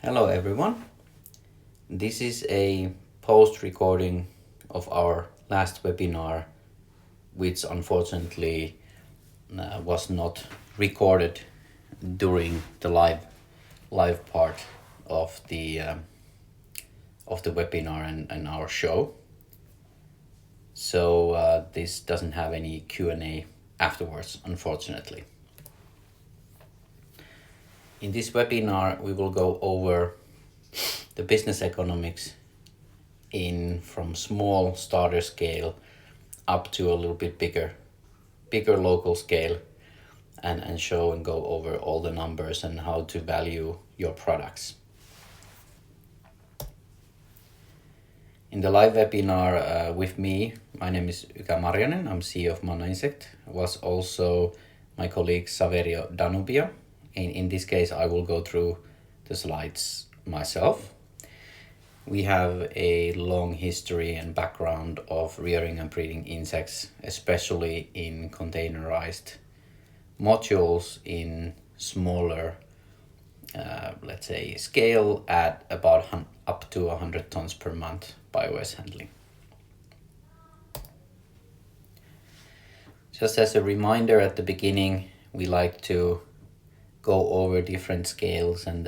Hello everyone. This is a post recording of our last webinar, which unfortunately was not recorded during the live part of the webinar and our show. So this doesn't have any Q&A afterwards, unfortunately. In this webinar, we will go over the business economics from small starter scale up to a little bit bigger local scale, and show and go over all the numbers and how to value your products. In the live webinar with me, my name is Marjanen, I'm CEO of Manna Insect, was also my colleague Saverio Danubio. In this case, I will go through the slides myself. We have a long history and background of rearing and breeding insects, especially in containerized modules in smaller, let's say, scale at about up to 100 tons per month biowaste handling. Just as a reminder at the beginning, we like to go over different scales and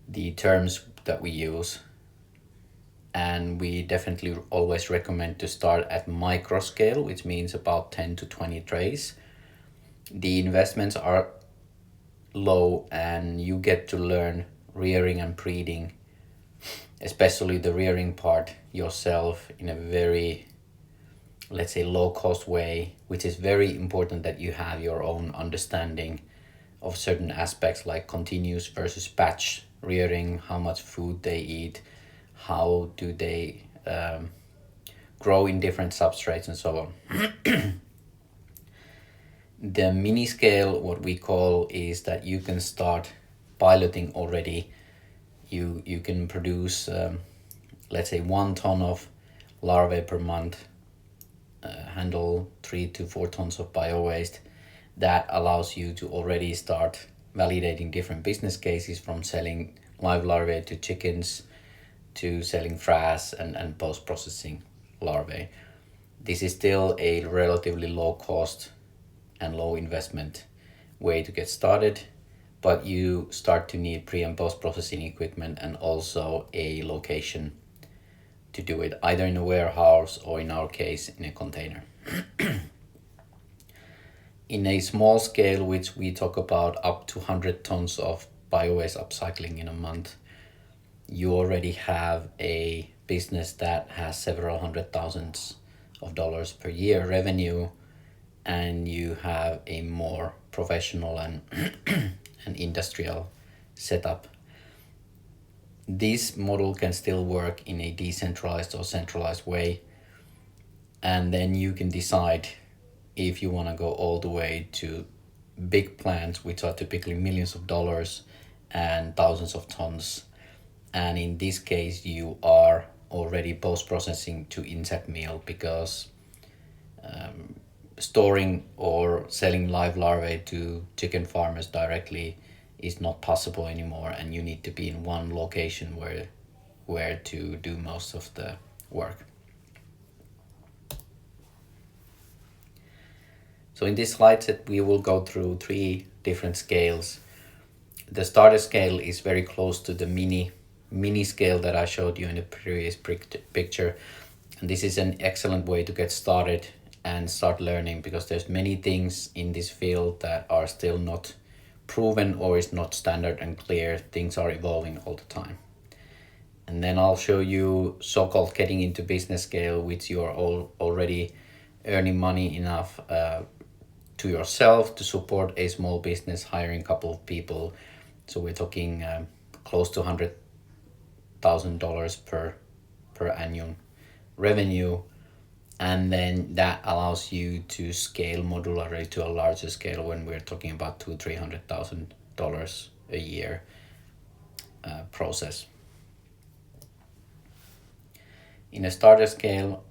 the terms that we use, and we definitely always recommend to start at micro scale, which means about 10 to 20 trays. The investments are low and you get to learn rearing and breeding, especially the rearing part, yourself in a very, let's say, low cost way, which is very important that you have your own understanding of certain aspects like continuous versus batch rearing, how much food they eat, how do they grow in different substrates, and so on. The mini scale, what we call, is that you can start piloting already. You can produce, let's say, 1 ton of larvae per month, handle 3 to 4 tons of biowaste. That allows you to already start validating different business cases, from selling live larvae to chickens to selling frass and post-processing larvae. This is still a relatively low cost and low investment way to get started, but you start to need pre and post-processing equipment and also a location to do it, either in a warehouse or, in our case, in a container. In a small scale, which we talk about up to 100 tons of biowaste upcycling in a month, you already have a business that has several $100,000s of dollars per year revenue, and you have a more professional and an industrial setup. This model can still work in a decentralized or centralized way, and then you can decide if you want to go all the way to big plants, which are typically millions of dollars and thousands of tons. And in this case, you are already post-processing to insect meal, because storing or selling live larvae to chicken farmers directly is not possible anymore, and you need to be in one location where to do most of the work. So in this slide set, we will go through 3 different scales. The starter scale is very close to the mini scale that I showed you in the previous picture. And this is an excellent way to get started and start learning, because there's many things in this field that are still not proven or is not standard and clear. Things are evolving all the time. And then I'll show you so-called getting into business scale, which you are already earning money enough to yourself to support a small business, hiring a couple of people. So we're talking close to $100,000 per annual revenue. And then that allows you to scale modularly to a larger scale when we're talking about $200,000-$300,000 a year process. In a starter scale,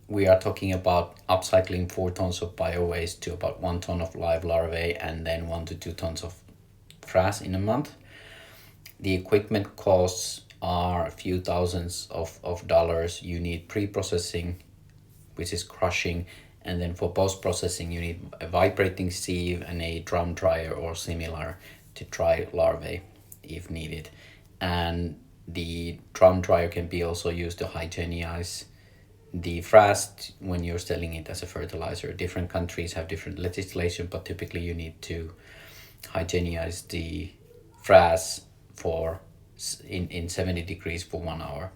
we are talking about upcycling 4 tons of biowaste to about 1 ton of live larvae, and then 1 to 2 tons of frass in a month. The equipment costs are a few thousands of dollars. You need pre-processing, which is crushing, and then for post-processing you need a vibrating sieve and a drum dryer or similar to dry larvae if needed. And the drum dryer can be also used to hygienize the frass when you're selling it as a fertilizer. Different countries have different legislation, but typically you need to hygienize the frass for in 70 degrees for 1 hour.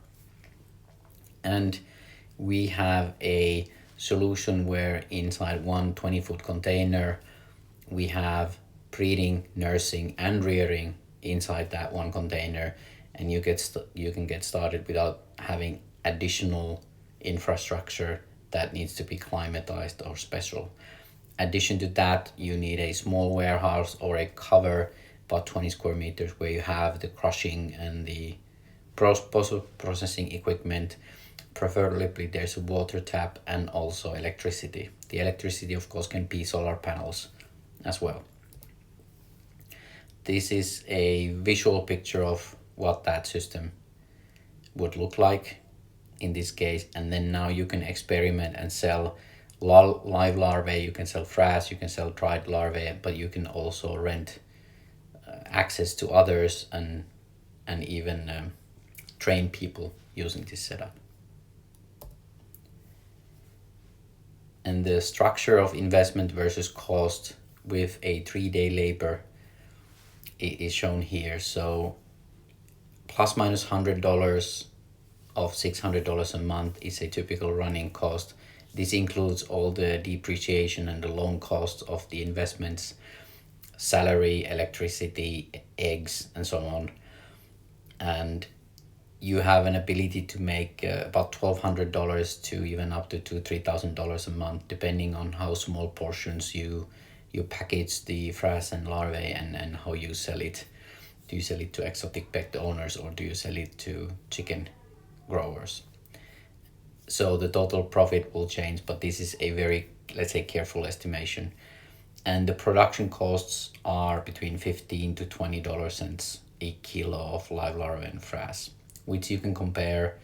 And we have a solution where inside one 20-foot container we have breeding, nursing, and rearing inside that one container, and you can get started without having additional infrastructure that needs to be climatized or special. Addition to that, you need a small warehouse or a cover about 20 square meters where you have the crushing and the processing equipment. Preferably there's a water tap and also electricity. The electricity of course can be solar panels as well. This is a visual picture of what that system would look like in this case, and then now you can experiment and sell live larvae, you can sell frass, you can sell dried larvae, but you can also rent access to others and even train people using this setup. And the structure of investment versus cost with a 3-day labor is shown here. So plus minus $100 of $600 a month is a typical running cost. This includes all the depreciation and the loan costs of the investments, salary, electricity, eggs, and so on. And you have an ability to make about $1,200 to even up to $3,000 a month, depending on how small portions you package the frass and larvae and how you sell it. Do you sell it to exotic pet owners or do you sell it to chicken growers? So the total profit will change, but this is a very, let's say, careful estimation. And the production costs are between $15 to $20 a kilo of live larvae and frass, which you can compare,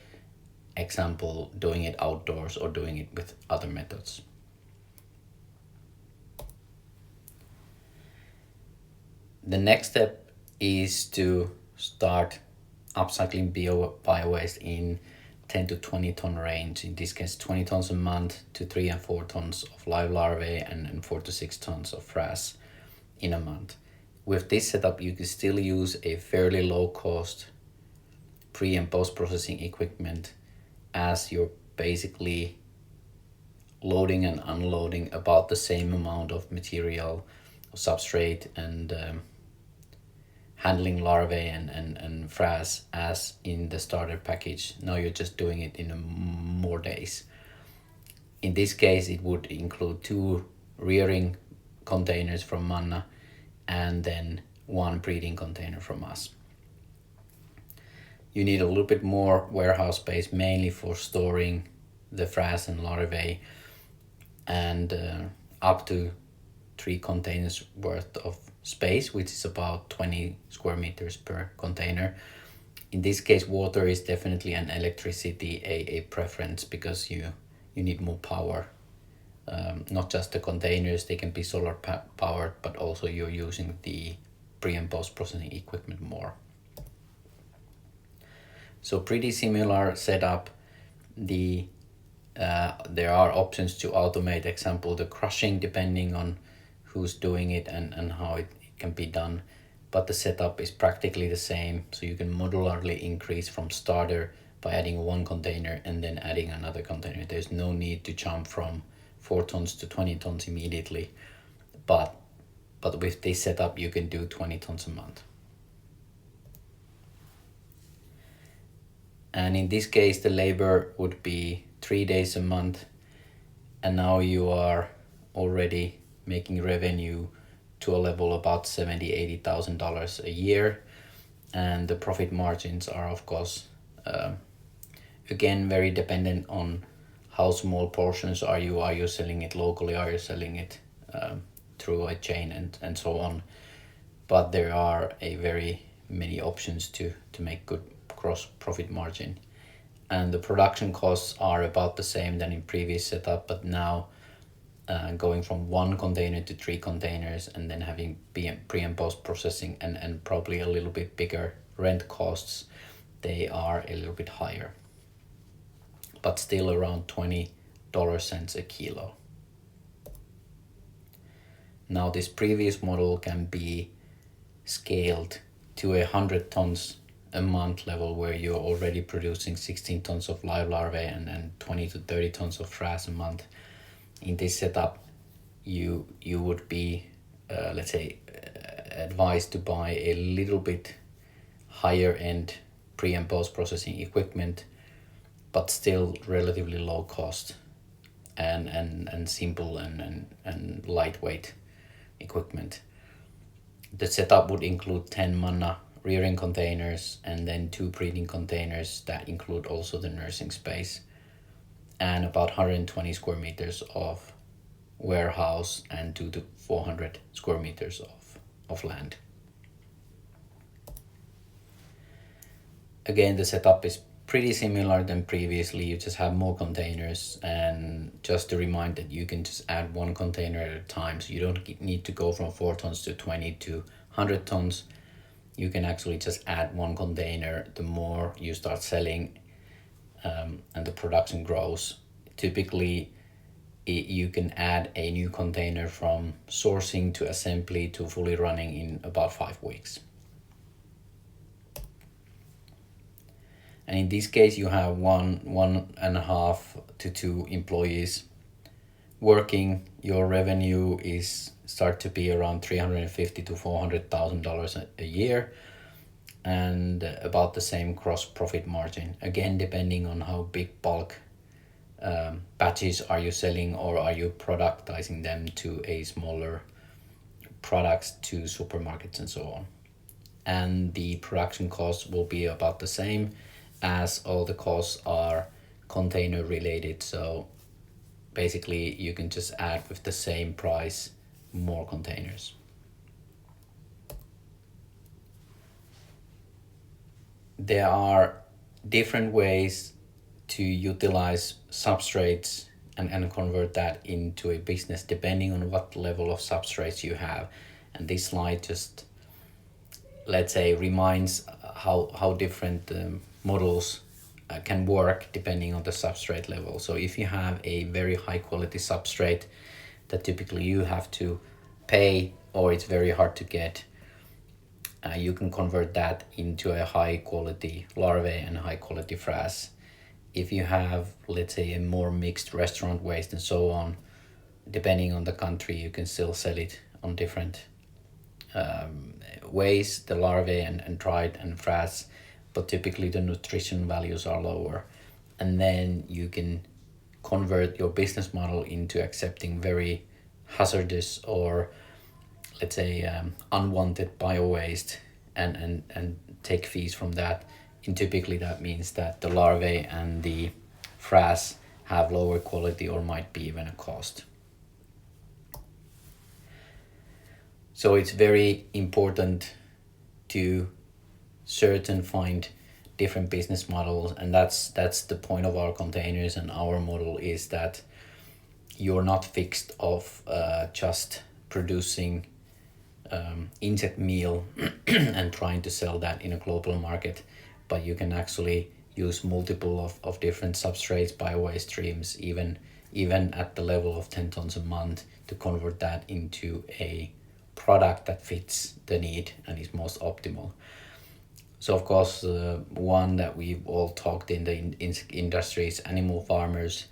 example, doing it outdoors or doing it with other methods. The next step is to start upcycling bio-waste in 10 to 20 ton range. In this case, 20 tons a month to 3 and 4 tons of live larvae and 4 to 6 tons of frass in a month. With this setup, you can still use a fairly low cost pre and post processing equipment, as you're basically loading and unloading about the same amount of material, substrate, and handling larvae and frass as in the starter package. Now you're just doing it in more days. In this case, it would include 2 rearing containers from Manna and then 1 breeding container from us. You need a little bit more warehouse space, mainly for storing the frass and larvae, and up to 3 containers worth of space, which is about 20 square meters per container. In this case, water is definitely and electricity a preference, because you need more power. Not just the containers, they can be solar powered, but also you're using the pre and post processing equipment more. So pretty similar setup. There are options to automate, example, the crushing, depending on who's doing it and how it can be done. But the setup is practically the same, so you can modularly increase from starter by adding 1 container and then adding another container. There's no need to jump from 4 tons to 20 tons immediately, but with this setup you can do 20 tons a month. And in this case, the labor would be 3 days a month, and now you are already making revenue to a level about $70,000-$80,000 a year, and the profit margins are of course again very dependent on how small portions are you selling it locally, are you selling it through a chain and so on. But there are a very many options to make good gross profit margin. And the production costs are about the same than in previous setup, but now going from 1 container to 3 containers, and then having pre and post processing and probably a little bit bigger rent costs, they are a little bit higher, but still around $20 a kilo. Now this previous model can be scaled to 100 tons a month level, where you're already producing 16 tons of live larvae and 20 to 30 tons of frass a month. In this setup, you would be, let's say, advised to buy a little bit higher end pre and post processing equipment, but still relatively low cost and simple and lightweight equipment. The setup would include 10 Manna rearing containers and then 2 breeding containers that include also the nursing space, and about 120 square meters of warehouse and 200 to 400 square meters of land. Again, the setup is pretty similar than previously. You just have more containers, and just to remind that you can just add 1 container at a time, so you don't need to go from 4 tons to 20 to 100 tons. You can actually just add 1 container. The more you start selling and the production grows, typically you can add a new container from sourcing to assembly to fully running in about 5 weeks. And in this case, you have 1.5 to 2 employees working. Your revenue is start to be around $350,000 to $400,000 a year, and about the same gross profit margin. Again, depending on how big bulk batches are you selling, or are you productizing them to a smaller products to supermarkets and so on. And the production costs will be about the same, as all the costs are container related. So basically you can just add with the same price more containers. There are different ways to utilize substrates and convert that into a business, depending on what level of substrates you have. And this slide just, let's say, reminds how different models can work depending on the substrate level. So if you have a very high quality substrate that typically you have to pay, or it's very hard to get, you can convert that into a high quality larvae and high quality frass. If you have, let's say, a more mixed restaurant waste and so on, depending on the country, you can still sell it on different ways, the larvae and dried and frass, but typically the nutrition values are lower. And then you can convert your business model into accepting very hazardous or, let's say, unwanted bio waste and take fees from that. And typically that means that the larvae and the frass have lower quality or might be even a cost. So it's very important to find different business models, and that's the point of our containers and our model, is that you're not fixed of just producing insect meal and trying to sell that in a global market, but you can actually use multiple of different substrates, bio-waste streams, even at the level of 10 tons a month, to convert that into a product that fits the need and is most optimal. So of course, one that we've all talked in the industry is animal farmers.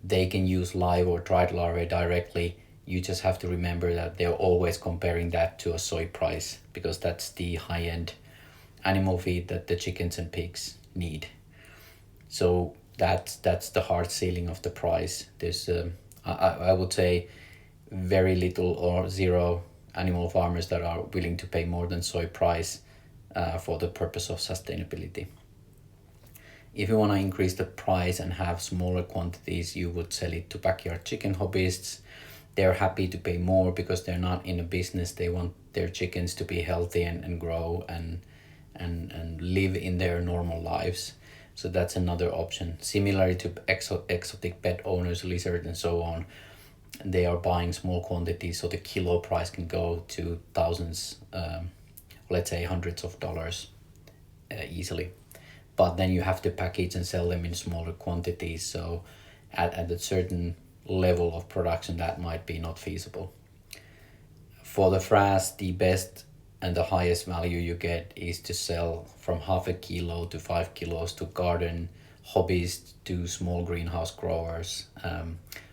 They can use live or dried larvae directly. You just have to remember that they're always comparing that to a soy price, because that's the high-end animal feed that the chickens and pigs need. So that's the hard ceiling of the price. There's I would say very little or zero animal farmers that are willing to pay more than soy price for the purpose of sustainability. If you want to increase the price and have smaller quantities, you would sell it to backyard chicken hobbyists. they're happy to pay more because they're not in a business. They want their chickens to be healthy and grow and live in their normal lives. So that's another option. Similarly to exotic pet owners, lizards and so on, they are buying small quantities, so the kilo price can go to thousands, let's say hundreds of dollars easily. But then you have to package and sell them in smaller quantities. So at a certain level of production, that might be not feasible. For the frass, the best and the highest value you get is to sell from half a kilo to 5 kilos to garden hobbyists, to small greenhouse growers,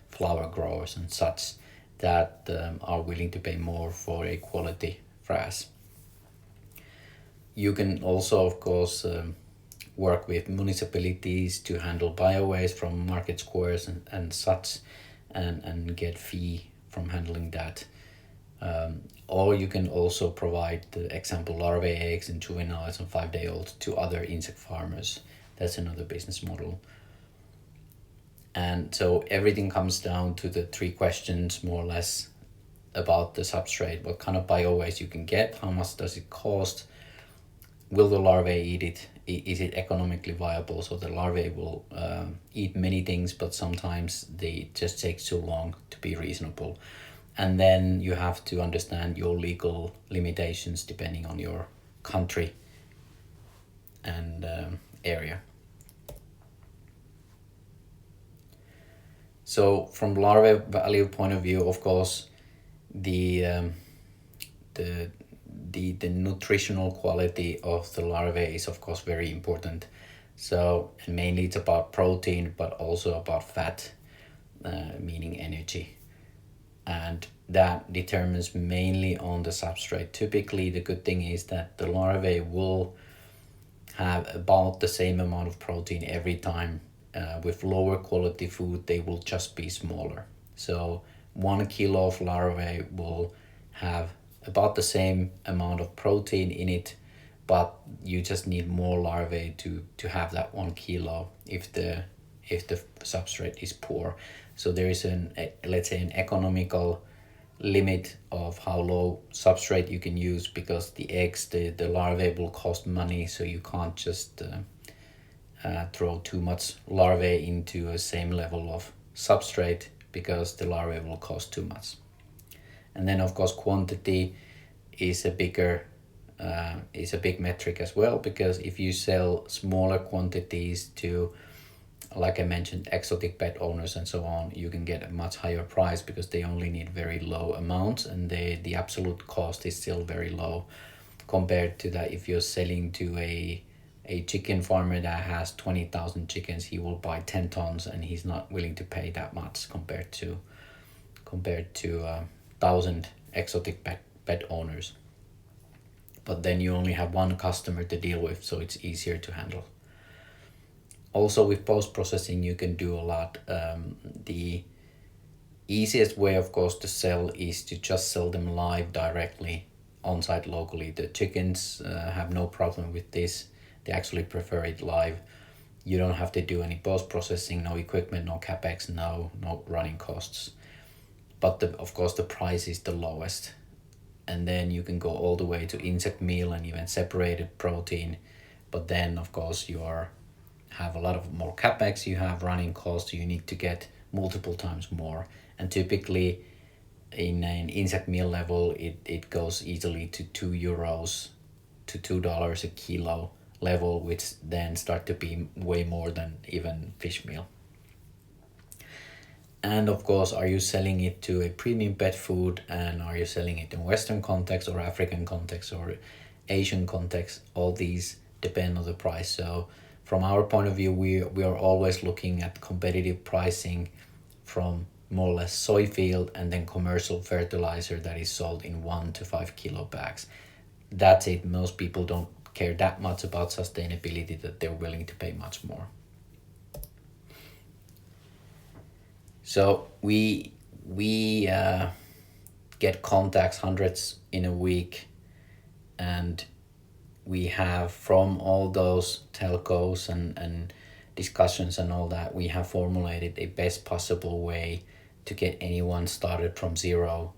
flower growers and such, that are willing to pay more for a quality frass. You can also, of course, work with municipalities to handle biowaste from market squares and such, and get fee from handling that. Or you can also provide, the example, larvae, eggs, and juveniles and 5-day-olds to other insect farmers. That's another business model. And so everything comes down to the three questions, more or less, about the substrate. What kind of biowaste you can get? How much does it cost? Will the larvae eat it? Is it economically viable? So the larvae will eat many things, but sometimes they just take too long to be reasonable. And then you have to understand your legal limitations depending on your country and area. So from larvae value point of view, of course, the nutritional quality of the larvae is of course very important. So mainly it's about protein, but also about fat, meaning energy. And that determines mainly on the substrate. Typically, the good thing is that the larvae will have about the same amount of protein every time. With lower quality food, they will just be smaller. So 1 kilo of larvae will have about the same amount of protein in it, but you just need more larvae to have that 1 kilo if the substrate is poor. So there is let's say an economical limit of how low substrate you can use, because the eggs, the larvae will cost money, so you can't just throw too much larvae into a same level of substrate, because the larvae will cost too much. And then of course quantity is a big metric as well, because if you sell smaller quantities to, like I mentioned, exotic pet owners and so on, you can get a much higher price because they only need very low amounts, and the absolute cost is still very low compared to that. If you're selling to a chicken farmer that has 20,000 chickens, he will buy 10 tons and he's not willing to pay that much compared to 1,000 exotic pet owners. But then you only have one customer to deal with, so it's easier to handle. Also with post-processing you can do a lot. The easiest way, of course, to sell is to just sell them live directly on site locally. The chickens have no problem with this. They actually prefer it live. You don't have to do any post-processing, no equipment, no capex, no running costs. But of course the price is the lowest. And then you can go all the way to insect meal and even separated protein. But then of course you have a lot of more capex, you have running costs, you need to get multiple times more. And typically in an insect meal level, it goes easily to €2 to $2 a kilo level, which then start to be way more than even fish meal. And of course, are you selling it to a premium pet food, and are you selling it in Western context or African context or Asian context? All these depend on the price. So from our point of view, we are always looking at competitive pricing from more or less soy field and then commercial fertilizer that is sold in 1 to 5 kilo bags. That's it. Most people don't care that much about sustainability that they're willing to pay much more. So we get contacts, hundreds in a week, and we have, from all those telcos and discussions and all that, we have formulated a best possible way to get anyone started from zero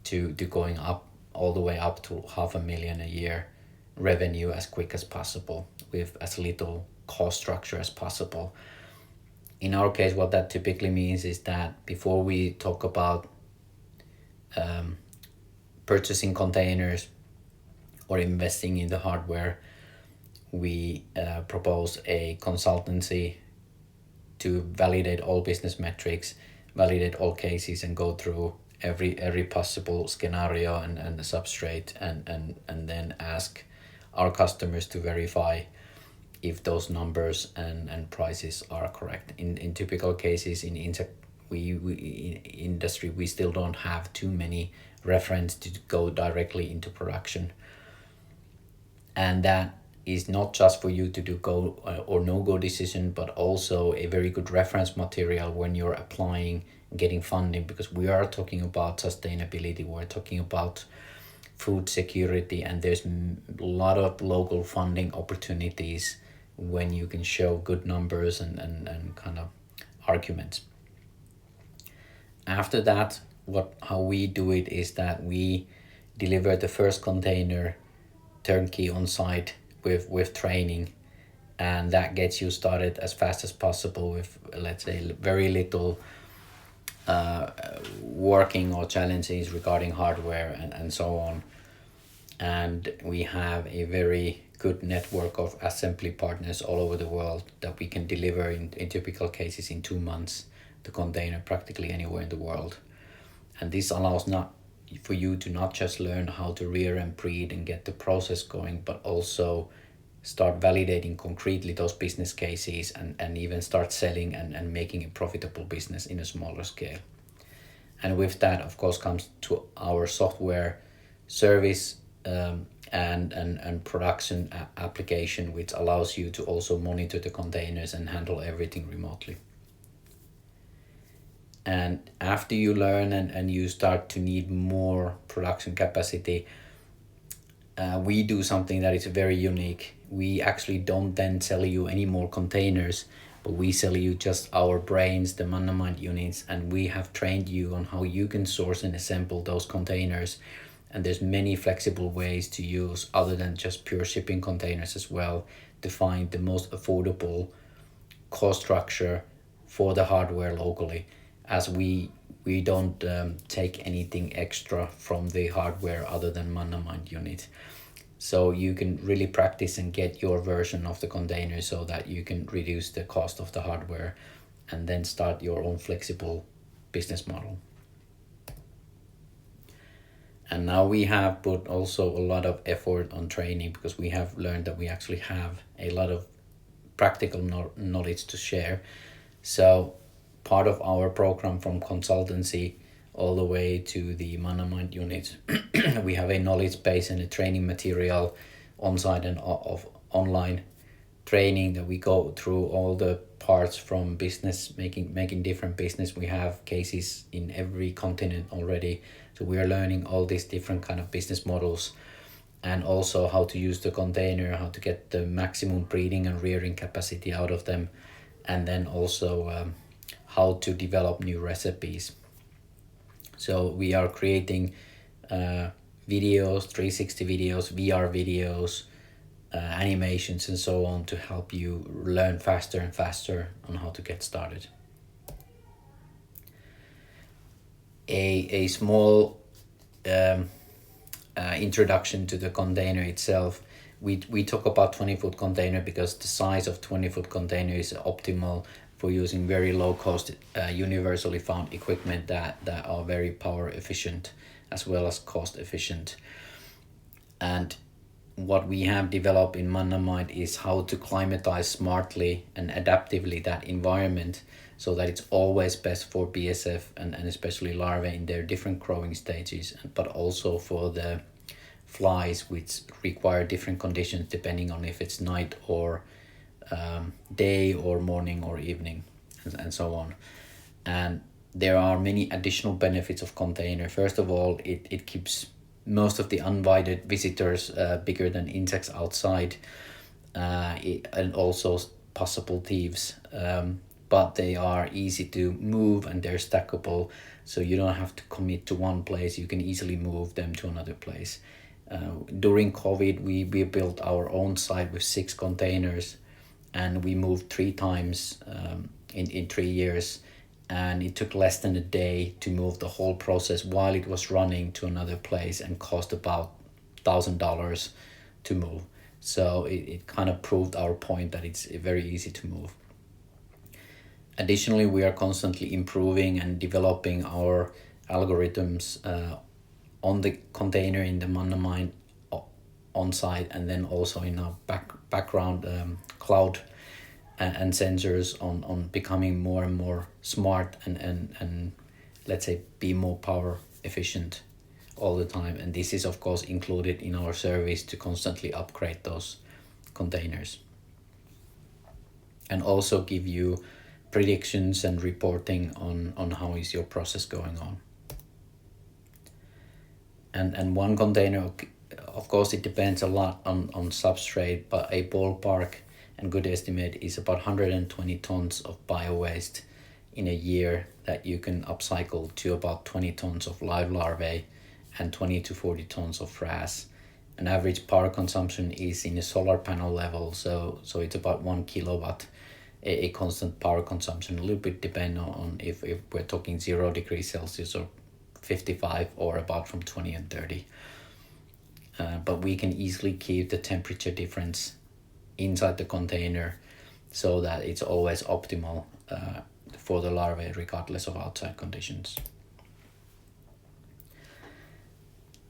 to going up all the way up to 500,000 a year revenue as quick as possible with as little cost structure as possible. In our case, what that typically means is that before we talk about purchasing containers or investing in the hardware, we propose a consultancy to validate all business metrics, validate all cases, and go through every possible scenario and the substrate, and then ask our customers to verify if those numbers and prices are correct. In typical cases in insect industry, we still don't have too many reference to go directly into production, and that is not just for you to do go or no go decision, but also a very good reference material when you're applying getting funding, because we are talking about sustainability, we're talking about food security, and there's a lot of local funding opportunities when you can show good numbers and kind of arguments. After that, how we do it is that we deliver the first container turnkey on site with training, and that gets you started as fast as possible with, let's say, very little working or challenges regarding hardware and so on. And we have a very good network of assembly partners all over the world that we can deliver in typical cases in 2 months the container practically anywhere in the world. And this allows not for you to not just learn how to rear and breed and get the process going, but also start validating concretely those business cases and even start selling and making a profitable business in a smaller scale. And with that, of course, comes to our software service and production application, which allows you to also monitor the containers and handle everything remotely. And after you learn and you start to need more production capacity, we do something that is very unique. We actually don't then sell you any more containers, but we sell you just our brains, the Manna Mind units, and we have trained you on how you can source and assemble those containers. And there's many flexible ways to use other than just pure shipping containers as well to find the most affordable cost structure for the hardware locally, as we don't take anything extra from the hardware other than Manna Mind unit. So you can really practice and get your version of the container so that you can reduce the cost of the hardware and then start your own flexible business model. And now we have put also a lot of effort on training, because we have learned that we actually have a lot of practical knowledge to share. So part of our program from consultancy all the way to the Manna Mind units, we have a knowledge base and a training material on-site and online training that we go through all the parts from business, making different business. We have cases in every continent already. So we are learning all these different kind of business models, and also how to use the container, how to get the maximum breeding and rearing capacity out of them, and then also how to develop new recipes. So we are creating videos, 360 videos, VR videos, animations and so on to help you learn faster and faster on how to get started. A small introduction to the container itself. We talk about 20-foot container because the size of 20-foot container is optimal for using very low cost universally found equipment that are very power efficient as well as cost efficient. And what we have developed in Manna Mind is how to climatize smartly and adaptively that environment so that it's always best for BSF and especially larvae in their different growing stages, but also for the flies, which require different conditions depending on if it's night or day or morning or evening and so on. And there are many additional benefits of container. First of all, it keeps most of the uninvited visitors bigger than insects outside, and also possible thieves. but they are easy to move and they're stackable, so you don't have to commit to one place. You can easily move them to another place. During COVID, we built our own site with 6 containers, and we moved 3 times in 3 years, and it took less than a day to move the whole process while it was running to another place, and cost about $1,000 to move. So it kind of proved our point that it's very easy to move. Additionally, we are constantly improving and developing our algorithms on the container in the Manna mine on site, and then also in our background cloud and sensors on becoming more and more smart and let's say be more power efficient all the time. And this is of course included in our service to constantly upgrade those containers, and also give you predictions and reporting on how is your process going on. And one container, of course it depends a lot on substrate, but a ballpark and good estimate is about 120 tons of bio-waste in a year that you can upcycle to about 20 tons of live larvae and 20 to 40 tons of frass. An average power consumption is in a solar panel level, so it's about 1 kilowatt, a constant power consumption, a little bit depending on if we're talking 0 degrees Celsius or 55, or about from 20 and 30. But we can easily keep the temperature difference inside the container so that it's always optimal for the larvae regardless of outside conditions.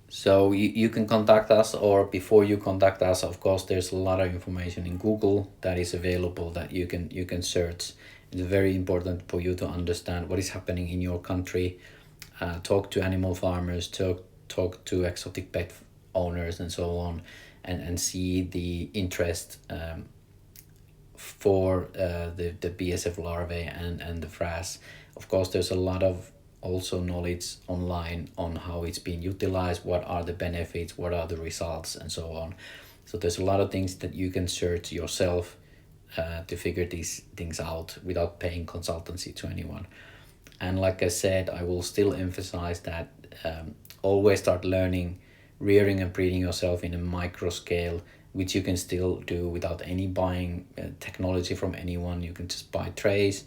So you can contact us, or before you contact us, of course there's a lot of information in Google that is available that you can search. It's very important for you to understand what is happening in your country. Talk to animal farmers, talk to exotic pet owners and so on, and see the interest for the BSF larvae and the frass. Of course, there's a lot of also knowledge online on how it's being utilized, what are the benefits, what are the results, and so on. So there's a lot of things that you can search yourself to figure these things out without paying consultancy to anyone. And like I said, I will still emphasize that always start learning, rearing and breeding yourself in a micro scale, which you can still do without any buying technology from anyone. You can just buy trays.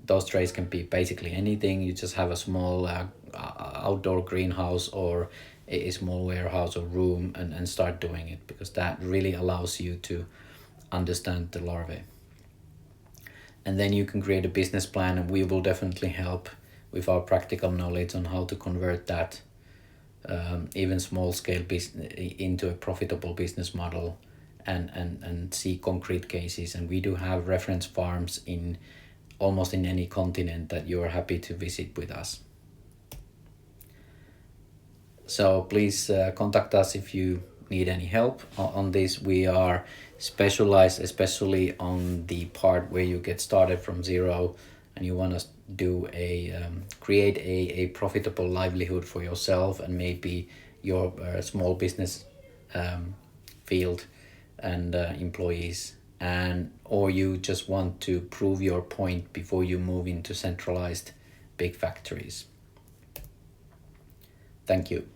Those trays can be basically anything. You just have a small outdoor greenhouse or a small warehouse or room, and start doing it, because that really allows you to understand the larvae. And then you can create a business plan, and we will definitely help with our practical knowledge on how to convert that even small scale business into a profitable business model, and see concrete cases. And we do have reference farms in almost in any continent that you are happy to visit with us. So please contact us if you need any help on this. We are specialized especially on the part where you get started from zero and you want to do create a profitable livelihood for yourself and maybe your small business field and employees, or you just want to prove your point before you move into centralized big factories. Thank you.